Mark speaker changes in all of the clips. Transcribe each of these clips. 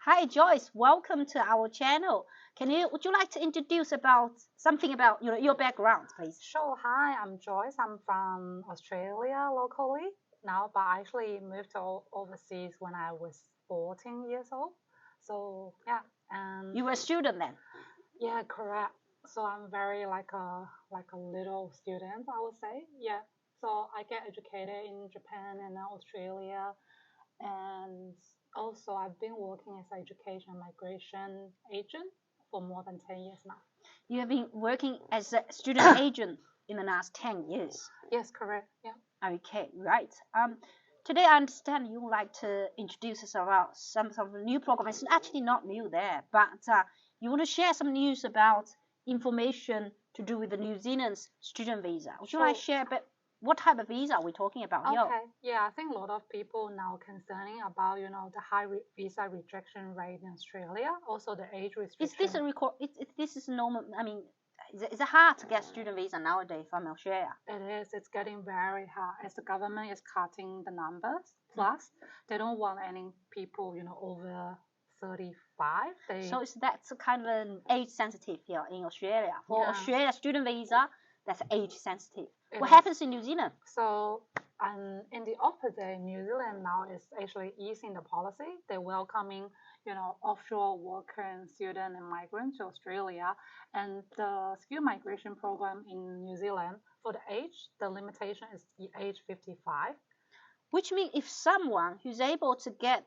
Speaker 1: Hi Joyce, welcome to our channel. Would you like to introduce something about your background, please?
Speaker 2: Sure. Hi, I'm Joyce. I'm from Australia locally now, but I actually moved to overseas when I was 14 years old. So yeah, and
Speaker 1: You were a student then.
Speaker 2: yeah, correct. So I'm very like a little student, I would say. Yeah. So I get educated in Japan and Australia, and also I've been working as an education migration agent for more than 10 years now.
Speaker 1: You have been working as a student agent in the last 10 years.
Speaker 2: Yes, correct. Yeah.
Speaker 1: Okay, right. Today I understand you would like to introduce us about some of the new program. It's actually not new there, but you want to share some news about information to do with the New Zealand's student visa. Would you like to share a bit? What type of visa are we talking about here?
Speaker 2: Okay, yeah, I think a lot of people now concerning about the high visa rejection rate in Australia, also the age restriction.
Speaker 1: Is this a record? This is normal. I mean, is it hard to get student visa nowadays from Australia?
Speaker 2: It is. It's getting very hard as the government is cutting the numbers. Plus, they don't want any people over 35.
Speaker 1: So that's kind of an age sensitive here in Australia. For Australia student visa, that's age sensitive. What happens in New Zealand?
Speaker 2: So, in the opposite, New Zealand now is actually easing the policy. They're welcoming, offshore worker and student and migrants to Australia. And the skill migration program in New Zealand, for the age, the limitation is the age 55.
Speaker 1: Which means if someone who's able to get,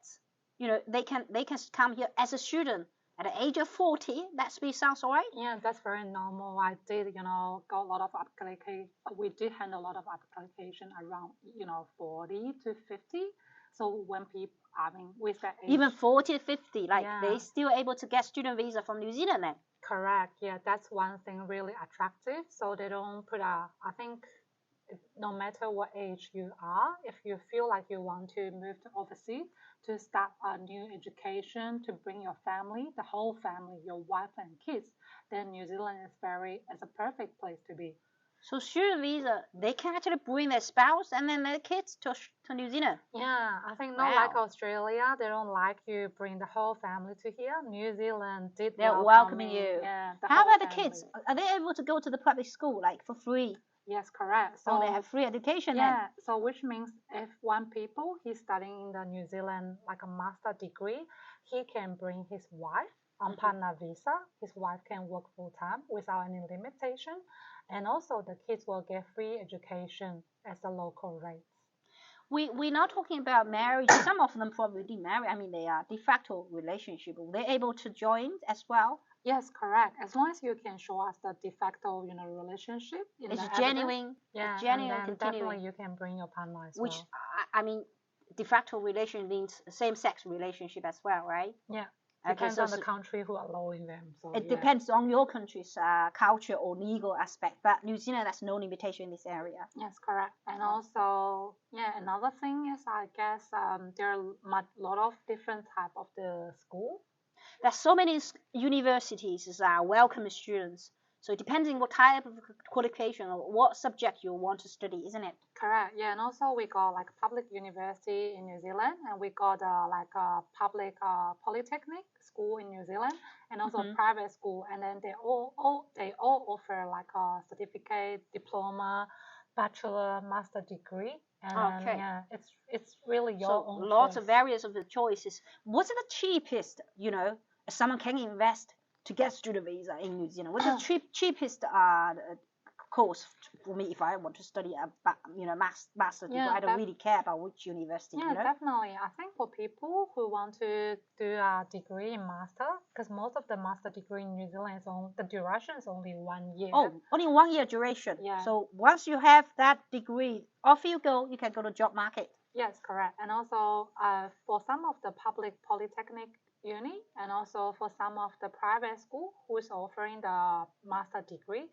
Speaker 1: they can come here as a student at the age of 40, that sounds all right?
Speaker 2: Yeah, that's very normal. I did, got a lot of application. We did handle a lot of application around, 40 to 50. So when people, with that age.
Speaker 1: Even 40 to 50, they still able to get student visa from New Zealand then?
Speaker 2: Correct. Yeah, that's one thing really attractive. So they don't put I think no matter what age you are, if you feel like you want to move to overseas to start a new education, to bring your family, the whole family, your wife and kids, then New Zealand is a perfect place to be.
Speaker 1: So student visa, they can actually bring their spouse and then their kids to New Zealand.
Speaker 2: Yeah, I think not like Australia, they don't like you bring the whole family to here. New Zealand
Speaker 1: they're welcoming you.
Speaker 2: Yeah.
Speaker 1: How about the kids? Are they able to go to the public school for free?
Speaker 2: Yes, correct.
Speaker 1: So they have free education.
Speaker 2: Yeah. So which means if one people he's studying in the New Zealand like a master degree, he can bring his wife on partner visa. His wife can work full time without any limitation, and also the kids will get free education as a local rates.
Speaker 1: We're not talking about marriage. Some of them probably did marry. I mean, they are de facto relationship. They're able to join as well.
Speaker 2: Yes, correct. As long as you can show us the de facto, relationship.
Speaker 1: It's genuine.
Speaker 2: Yeah,
Speaker 1: genuine,
Speaker 2: and then definitely you can bring your partner as
Speaker 1: well.
Speaker 2: Which,
Speaker 1: I mean, de facto relation means same-sex relationship as well, right?
Speaker 2: Yeah. Depends on the country who are allowing them. So
Speaker 1: it depends on your country's culture or legal aspect. But New Zealand, there's no limitation in this area.
Speaker 2: Yes, correct. And also, another thing is, I guess there are a lot of different type of the school.
Speaker 1: There's so many universities that welcome students. So it depends on what type of qualification or what subject you want to study, isn't it?
Speaker 2: Correct. Yeah, and also we got like public university in New Zealand, and we got like a public polytechnic school in New Zealand, and also private school, and then they all offer like a certificate, diploma, bachelor, master degree. And yeah, it's really your own
Speaker 1: lots
Speaker 2: choice.
Speaker 1: of various of the choices. What's the cheapest, someone can invest to get student visa in New Zealand? What's the cheapest course for me if I want to study a master degree? I don't really care about which university.
Speaker 2: Yeah, definitely. I think for people who want to do a degree in master, because most of the master degree in New Zealand the duration is only 1 year.
Speaker 1: Oh, only 1 year duration.
Speaker 2: Yeah.
Speaker 1: So once you have that degree, off you go. You can go to job market.
Speaker 2: Yes, correct. And also for some of the public polytechnic uni, and also for some of the private school who is offering the master degree,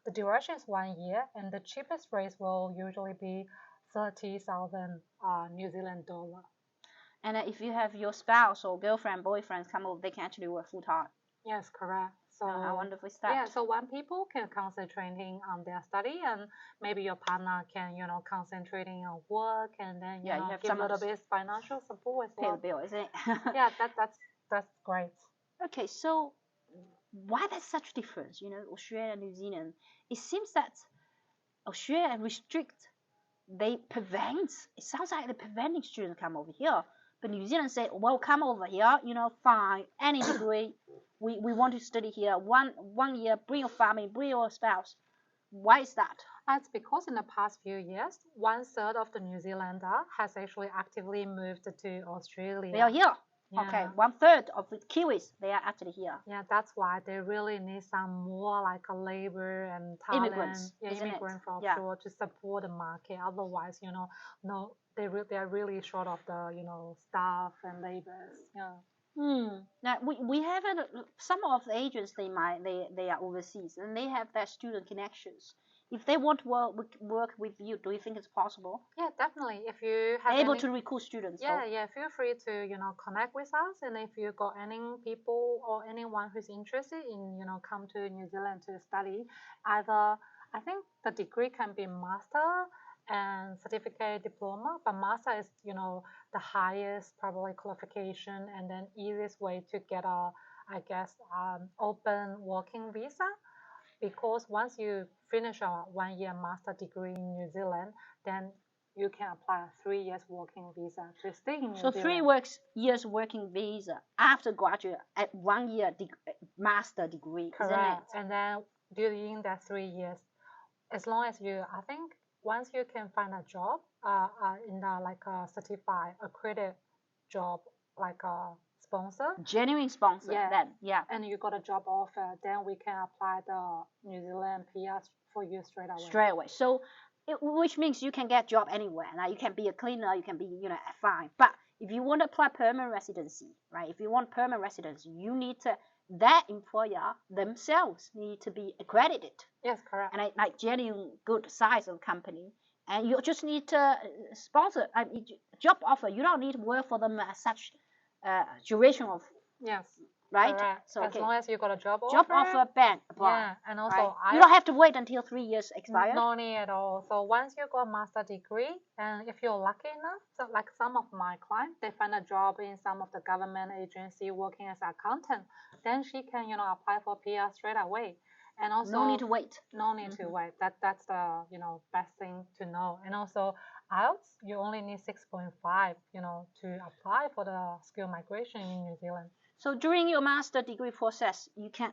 Speaker 2: the duration is 1 year, and the cheapest rates will usually be 30,000 New Zealand dollar.
Speaker 1: And if you have your spouse or girlfriend, boyfriend come over, they can actually work full time.
Speaker 2: Yes, correct. So
Speaker 1: how wonderful is that?
Speaker 2: Yeah, so when people can concentrating on their study, and maybe your partner can, concentrating on work, and then you have give a little bit financial support as well.
Speaker 1: Pay the bill, isn't it?
Speaker 2: Yeah, that's great.
Speaker 1: Okay, so why there's such difference? Australia and New Zealand. It seems that Australia restrict, they prevent. It sounds like they're preventing students come over here. But New Zealand said, well, come over here. Fine, any degree. We want to study here. One year. Bring your family. Bring your spouse. Why is that?
Speaker 2: That's because in the past few years, 1/3 of the New Zealander has actually actively moved to Australia.
Speaker 1: They are here.
Speaker 2: Yeah.
Speaker 1: Okay, 1/3 of the Kiwis, they are actually here.
Speaker 2: Yeah, that's why they really need some more like a labor and talent,
Speaker 1: Immigrants,
Speaker 2: immigrants from offshore to support the market. Otherwise, no, they are really short of the staff and labors. Yeah.
Speaker 1: Now we have some of the agents, they are overseas and they have their student connections. If they want to work with you, do you think it's possible?
Speaker 2: Yeah, definitely. If you have
Speaker 1: able to recruit students.
Speaker 2: Yeah, feel free to connect with us, and if you got any people or anyone who's interested in come to New Zealand to study, either I think the degree can be master and certificate diploma, but master is the highest probably qualification and then easiest way to get a open working visa. Because once you finish a 1-year master degree in New Zealand, then you can apply a 3 years working visa to stay in New Zealand.
Speaker 1: So 3 years working visa after graduate at 1 year master degree.
Speaker 2: Correct.
Speaker 1: Isn't it?
Speaker 2: And then during that 3 years, as long as I think once you can find a job in like a certified accredited job, like a sponsor,
Speaker 1: genuine sponsor, then
Speaker 2: and you got a job offer, then we can apply the New Zealand PR for you straight away.
Speaker 1: So which means you can get job anywhere. Now you can be a cleaner, you can be fine. But if you want to apply permanent residency, right? If you want permanent residency, you need to that employer themselves need to be accredited.
Speaker 2: Yes, correct.
Speaker 1: And like genuine good size of company. And you just need to sponsor a job offer. You don't need to work for them as such duration of right.
Speaker 2: Correct. So as long as you got a job
Speaker 1: offer, bang, apply.
Speaker 2: Yeah, and also
Speaker 1: you don't have to wait until 3 years expire.
Speaker 2: No need at all. So once you got a master degree, and if you're lucky enough, so like some of my clients, they find a job in some of the government agency working as an accountant, then she can apply for PR straight away. And also
Speaker 1: no need to wait.
Speaker 2: No need to wait. That's the best thing to know. And also IELTS, you only need 6.5 to apply for the skill migration in New Zealand.
Speaker 1: So during your master degree process, you can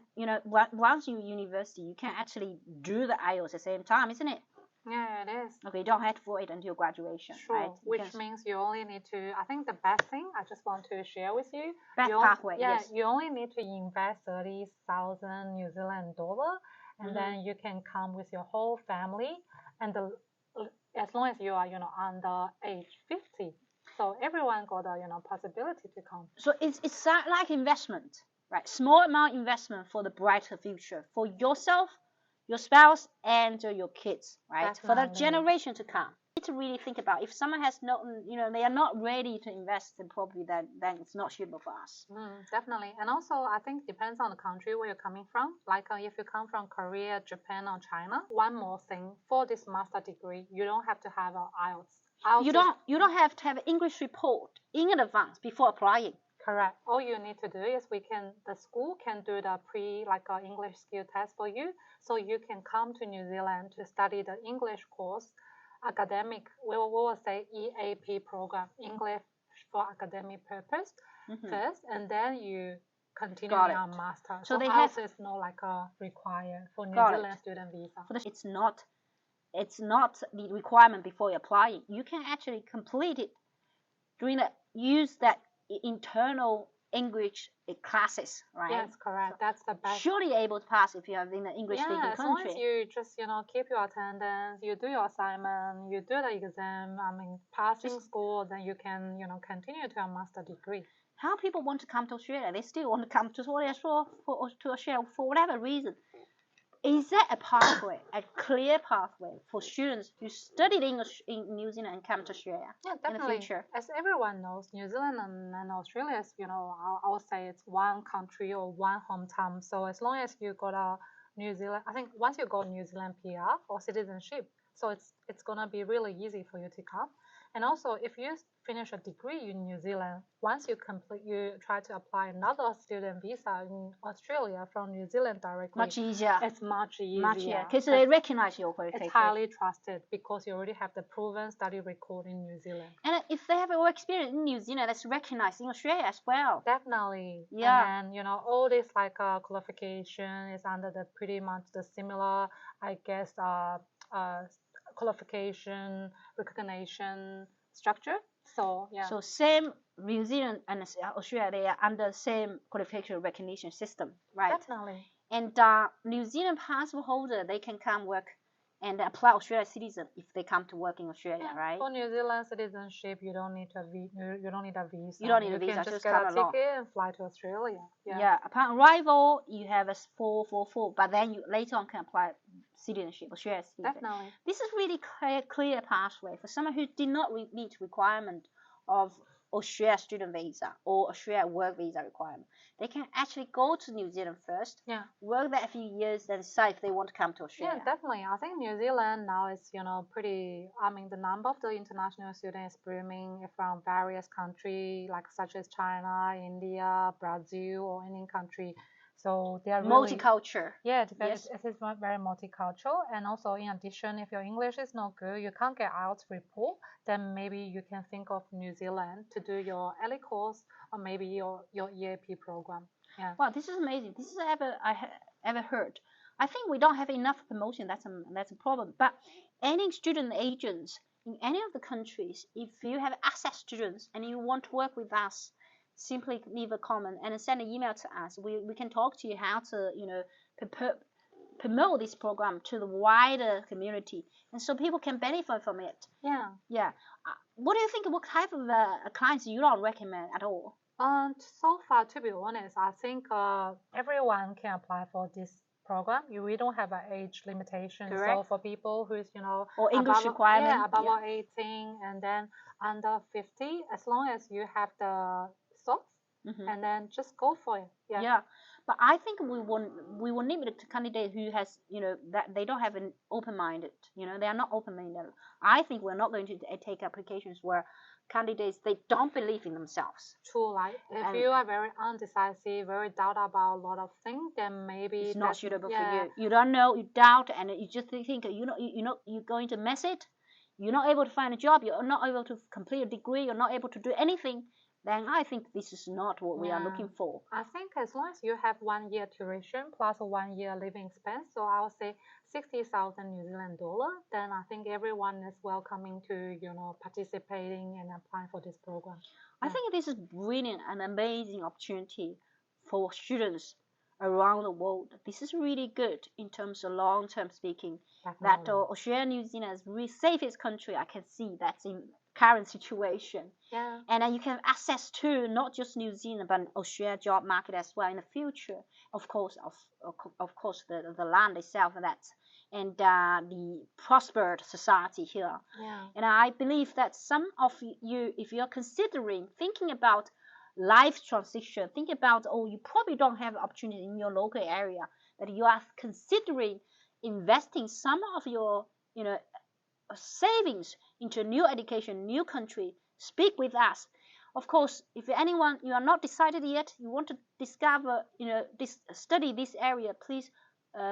Speaker 1: once you're university, you can actually do the IELTS at the same time, isn't it?
Speaker 2: Yeah, it is.
Speaker 1: Okay, you don't have to wait until graduation.
Speaker 2: Sure.
Speaker 1: Right?
Speaker 2: Which means you only need to, I think the best thing I just want to share with you.
Speaker 1: Best pathway, yes.
Speaker 2: You only need to invest 30,000 New Zealand dollar, and then you can come with your whole family, and as long as you are, under age 50. So everyone got a, possibility to come.
Speaker 1: So it's like investment, right? Small amount investment for the brighter future for yourself, your spouse, and your kids, right?
Speaker 2: Definitely.
Speaker 1: For the generation to come. You need to really think about if someone has not, they are not ready to invest, then probably then it's not suitable for us.
Speaker 2: Definitely. And also, I think depends on the country where you're coming from. Like if you come from Korea, Japan, or China. One more thing, for this master degree, you don't have to have an IELTS.
Speaker 1: You don't have to have an English report in advance before applying.
Speaker 2: Correct. All you need to do is the school can do the English skill test for you, so you can come to New Zealand to study the English course, academic. We will say EAP program, English for academic purpose first, and then you continue your master. So they have is no required for New Zealand student visa.
Speaker 1: It's not the requirement before you apply. You can actually complete it use that internal English classes, right?
Speaker 2: Yes, correct. That's the best.
Speaker 1: Surely able to pass if you are in an English-speaking country.
Speaker 2: As long as you just keep your attendance, you do your assignment, you do the exam. Passing school, then you can continue to a master degree.
Speaker 1: How people want to come to Australia? They still want to come to Australia for whatever reason. Is there a pathway, a clear pathway for students who studied English in New Zealand and come to Australia in the future?
Speaker 2: As everyone knows, New Zealand and Australia is, I would say it's one country or one hometown. So as long as you got a New Zealand, I think once you got New Zealand PR or citizenship, so it's gonna be really easy for you to come. And also, if you finish a degree in New Zealand, once you try to apply another student visa in Australia from New Zealand directly.
Speaker 1: Much easier.
Speaker 2: It's much easier.
Speaker 1: Much easier, because they recognize your qualification.
Speaker 2: It's highly trusted because you already have the proven study record in New Zealand.
Speaker 1: And if they have work experience in New Zealand, that's recognized in Australia as well.
Speaker 2: Definitely.
Speaker 1: Yeah.
Speaker 2: And all this qualification is under the pretty much the similar, I guess, qualification recognition structure. So yeah.
Speaker 1: So same New Zealand and Australia, they are under the same qualification recognition system, right?
Speaker 2: Definitely.
Speaker 1: And New Zealand passport holder, they can come work and apply Australia citizen if they come to work in Australia, right?
Speaker 2: For New Zealand citizenship, you don't need a visa. You don't need a visa.
Speaker 1: You don't need a visa.
Speaker 2: You can just get a ticket and fly to Australia.
Speaker 1: Yeah. Upon arrival, you have a 444, but then you later on can apply citizenship, Australia citizen.
Speaker 2: Definitely.
Speaker 1: This is really clear pathway for someone who did not meet requirement of Australia student visa or Australia work visa requirement. They can actually go to New Zealand first, work there a few years, then decide if they want to come to Australia.
Speaker 2: Yeah, definitely. I think New Zealand now is, pretty, the number of the international students is booming from various countries, such as China, India, Brazil, or any country. So they are really
Speaker 1: multicultural.
Speaker 2: Yeah, it is very multicultural. And also, in addition, if your English is not good, you can't get IELTS report, then maybe you can think of New Zealand to do your LE course or maybe your EAP program. Yeah.
Speaker 1: Wow, this is amazing. This is ever heard. I think we don't have enough promotion. That's a problem. But any student agents in any of the countries, if you have access students and you want to work with us, simply leave a comment and send an email to us. We can talk to you how to promote this program to the wider community, and so people can benefit from it.
Speaker 2: Yeah.
Speaker 1: What do you think? What type of clients you don't recommend at all?
Speaker 2: So far, to be honest, I think everyone can apply for this program. We don't have an age limitation.
Speaker 1: Correct.
Speaker 2: So for people who is
Speaker 1: or English requirement,
Speaker 2: above 18 and then under 50, as long as you have the and then just go for it.
Speaker 1: Yeah, but I think we will limit it to candidates who has that they don't have an open-minded. They are not open-minded. I think we're not going to take applications where candidates they don't believe in themselves.
Speaker 2: True, if you are very undecisive, very doubt about a lot of things, then maybe
Speaker 1: it's not suitable for you. You don't know, you doubt, and you just think you're going to mess it. You're not able to find a job. You're not able to complete a degree. You're not able to do anything. Then I think this is not what we are looking for.
Speaker 2: I think as long as you have 1 year tuition plus a 1 year living expense, so I would say 60,000 New Zealand dollar, then I think everyone is welcoming to participating and applying for this program.
Speaker 1: I think this is brilliant and amazing opportunity for students around the world. This is really good in terms of long-term speaking.
Speaker 2: Definitely.
Speaker 1: That Australia, New Zealand is really safest country. I can see that's in current situation.
Speaker 2: Yeah.
Speaker 1: And then you can access to not just New Zealand but Australia job market as well in the future. Of course, the land itself and the prospered society here.
Speaker 2: Yeah.
Speaker 1: And I believe that some of you, if you're thinking about life transition, think about you probably don't have opportunity in your local area, that you are considering investing some of your savings into new education, new country, speak with us. Of course, if anyone you are not decided yet, you want to discover, study this area, please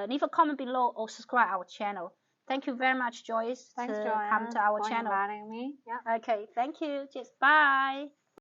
Speaker 1: leave a comment below or subscribe our channel. Thank you very much, Joyce.
Speaker 2: Thanks,
Speaker 1: to
Speaker 2: Joanne,
Speaker 1: come to our
Speaker 2: for
Speaker 1: channel.
Speaker 2: inviting me. Yeah.
Speaker 1: Okay, thank you. Just bye.